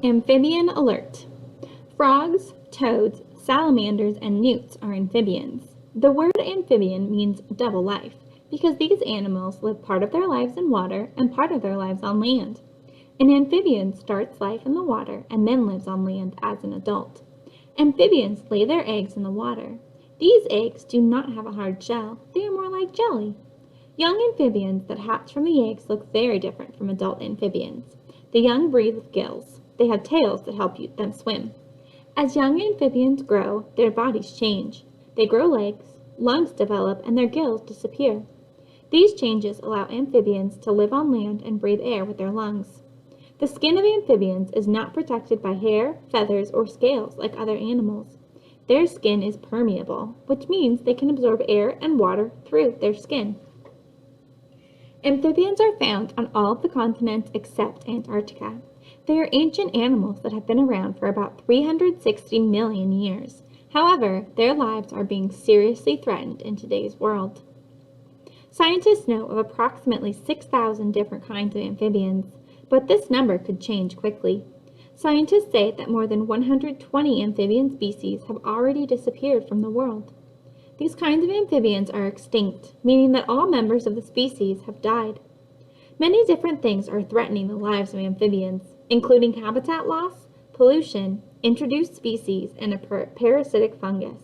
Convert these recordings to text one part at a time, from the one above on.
Amphibian alert. Frogs, toads, salamanders, and newts are amphibians. The word amphibian means double life because these animals live part of their lives in water and part of their lives on land. An amphibian starts life in the water and then lives on land as an adult. Amphibians lay their eggs in the water. These eggs do not have a hard shell. They are more like jelly. Young amphibians that hatch from the eggs look very different from adult amphibians. The young breathe with gills. They have tails that help them swim. As young amphibians grow, their bodies change. They grow legs, lungs develop, and their gills disappear. These changes allow amphibians to live on land and breathe air with their lungs. The skin of amphibians is not protected by hair, feathers, or scales like other animals. Their skin is permeable, which means they can absorb air and water through their skin. Amphibians are found on all of the continents except Antarctica. They are ancient animals that have been around for about 360 million years. However, their lives are being seriously threatened in today's world. Scientists know of approximately 6,000 different kinds of amphibians, but this number could change quickly. Scientists say that more than 120 amphibian species have already disappeared from the world. These kinds of amphibians are extinct, meaning that all members of the species have died. Many different things are threatening the lives of amphibians, including habitat loss, pollution, introduced species, and a parasitic fungus.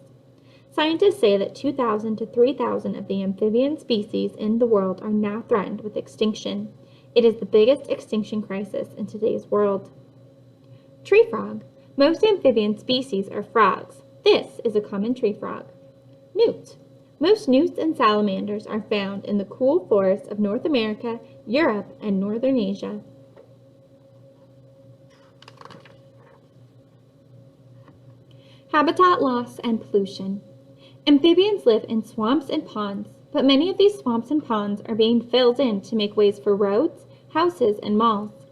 Scientists say that 2,000 to 3,000 of the amphibian species in the world are now threatened with extinction. It is the biggest extinction crisis in today's world. Tree frog. Most amphibian species are frogs. This is a common tree frog. Newt. Most newts and salamanders are found in the cool forests of North America, Europe, and Northern Asia. Habitat loss and pollution. Amphibians live in swamps and ponds, but many of these swamps and ponds are being filled in to make ways for roads, houses, and malls.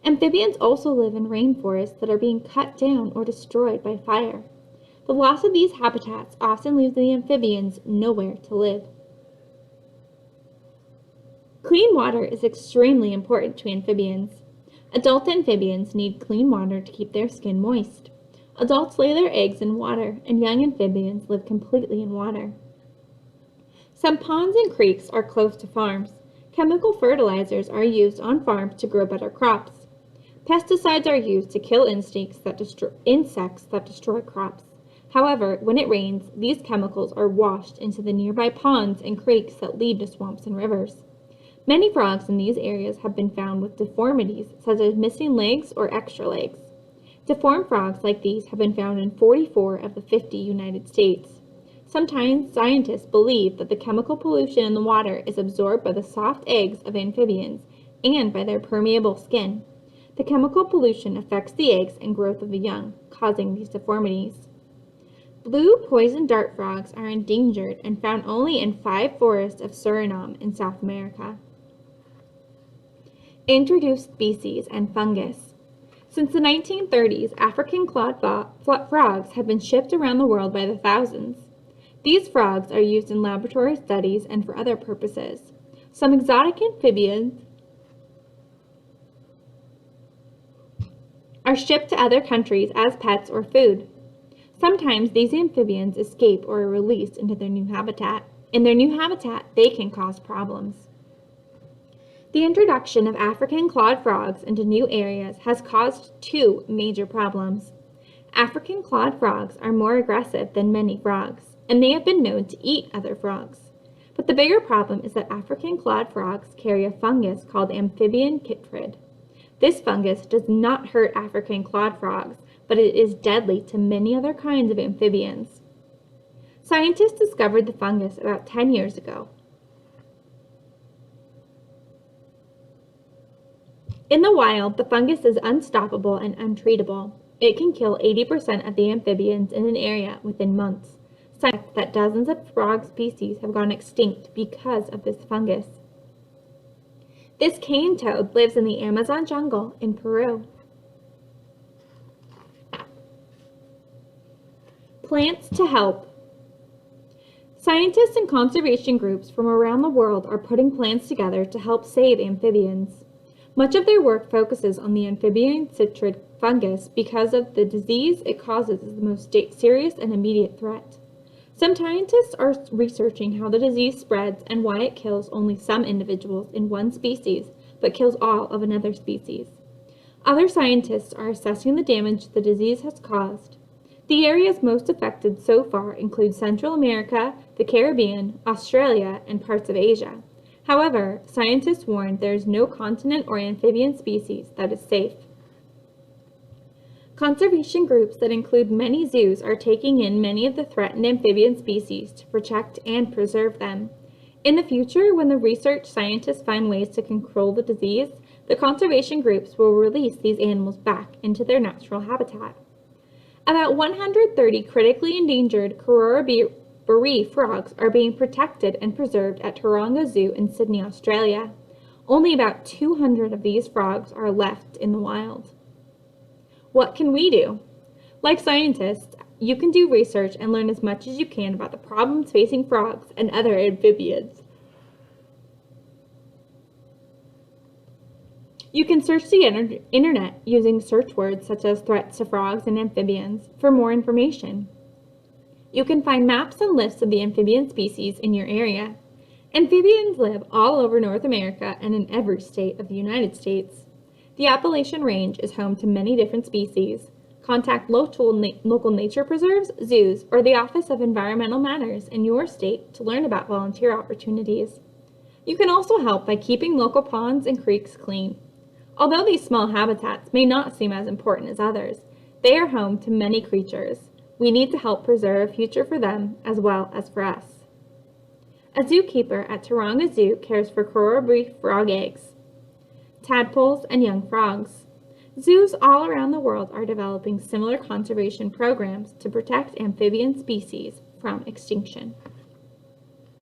Amphibians also live in rainforests that are being cut down or destroyed by fire. The loss of these habitats often leaves the amphibians nowhere to live. Clean water is extremely important to amphibians. Adult amphibians need clean water to keep their skin moist. Adults lay their eggs in water, and young amphibians live completely in water. Some ponds and creeks are close to farms. Chemical fertilizers are used on farms to grow better crops. Pesticides are used to kill insects that destroy crops. However, when it rains, these chemicals are washed into the nearby ponds and creeks that lead to swamps and rivers. Many frogs in these areas have been found with deformities, such as missing legs or extra legs. Deformed frogs like these have been found in 44 of the 50 United States. Sometimes scientists believe that the chemical pollution in the water is absorbed by the soft eggs of amphibians and by their permeable skin. The chemical pollution affects the eggs and growth of the young, causing these deformities. Blue poison dart frogs are endangered and found only in 5 forests of Suriname in South America. Introduced species and fungus. Since the 1930s, African clawed frogs have been shipped around the world by the thousands. These frogs are used in laboratory studies and for other purposes. Some exotic amphibians are shipped to other countries as pets or food. Sometimes these amphibians escape or are released into their new habitat. In their new habitat, they can cause problems. The introduction of African clawed frogs into new areas has caused 2 major problems. African clawed frogs are more aggressive than many frogs, and they have been known to eat other frogs. But the bigger problem is that African clawed frogs carry a fungus called amphibian chytrid. This fungus does not hurt African clawed frogs, but it is deadly to many other kinds of amphibians. Scientists discovered the fungus about 10 years ago. In the wild, the fungus is unstoppable and untreatable. It can kill 80% of the amphibians in an area within months. Scientists that dozens of frog species have gone extinct because of this fungus. This cane toad lives in the Amazon jungle in Peru. Plants to help. Scientists and conservation groups from around the world are putting plans together to help save amphibians. Much of their work focuses on the amphibian citrid fungus because of the disease it causes is the most serious and immediate threat. Some scientists are researching how the disease spreads and why it kills only some individuals in one species, but kills all of another species. Other scientists are assessing the damage the disease has caused. The areas most affected so far include Central America, the Caribbean, Australia, and parts of Asia. However, scientists warn there is no continent or amphibian species that is safe. Conservation groups that include many zoos are taking in many of the threatened amphibian species to protect and preserve them. In the future, when the research scientists find ways to control the disease, the conservation groups will release these animals back into their natural habitat. About 130 critically endangered Coorabiri frogs are being protected and preserved at Taronga Zoo in Sydney, Australia. Only about 200 of these frogs are left in the wild. What can we do? Like scientists, you can do research and learn as much as you can about the problems facing frogs and other amphibians. You can search the internet using search words such as threats to frogs and amphibians for more information. You can find maps and lists of the amphibian species in your area. Amphibians live all over North America and in every state of the United States. The Appalachian Range is home to many different species. Contact local nature preserves, zoos, or the Office of Environmental Matters in your state to learn about volunteer opportunities. You can also help by keeping local ponds and creeks clean. Although these small habitats may not seem as important as others, they are home to many creatures. We need to help preserve a future for them as well as for us. A zookeeper at Taronga Zoo cares for Coorabiri frog eggs, tadpoles, and young frogs. Zoos all around the world are developing similar conservation programs to protect amphibian species from extinction.